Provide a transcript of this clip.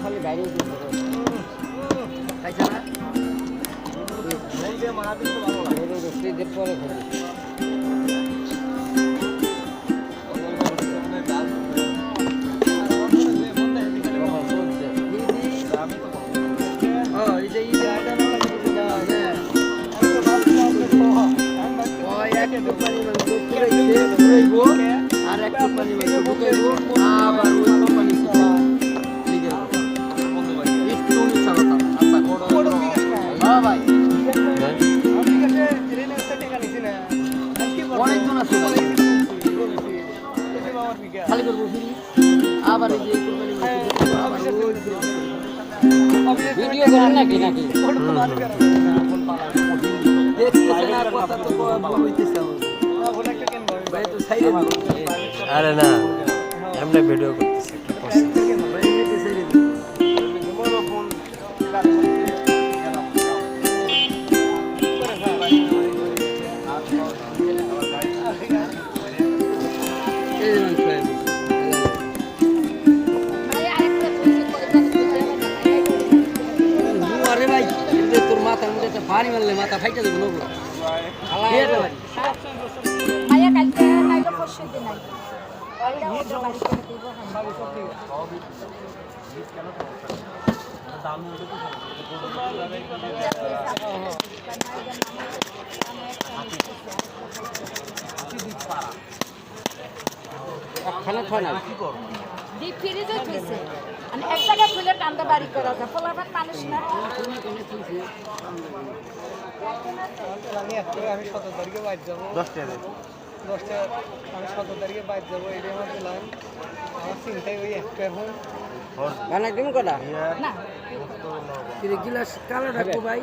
খালি বাইরে খাইছে না পরে খাবি আর এক কোম্পানি ঢুকাইবো আবার ওই কোম্পানি একটু মিথ্যা কথা আচ্ছা ভাই অনেকজন আছে খালি করবো ফিরি আবার এই যে ভিডিও করেন নাকি নাকি আরে না আমরা ভিডিও করতেছি তোর মাথার মধ্যে একটা ভারী মারলে মাথা ফাইটা দেবো নবো মায়া কালকে নাইলো পরশু দিন নাই ওইটা ওদের বাড়ি করে দিব খানা খাওয়া না ডিপ ফ্রিজে থইছে মানে এক জায়গায় খুলে টান্দা বাড়ি করা যায় ফলাফল মানুষ না আমি 17 তারিখে বাইরে যাবো 10টা আমি 17 তারিখে বাইরে যাবো এটা আমার প্ল্যান আমার চিন্তায় ওই একটা এখন খানা কেমন কটা না গিলাস কালো রাখবো ভাই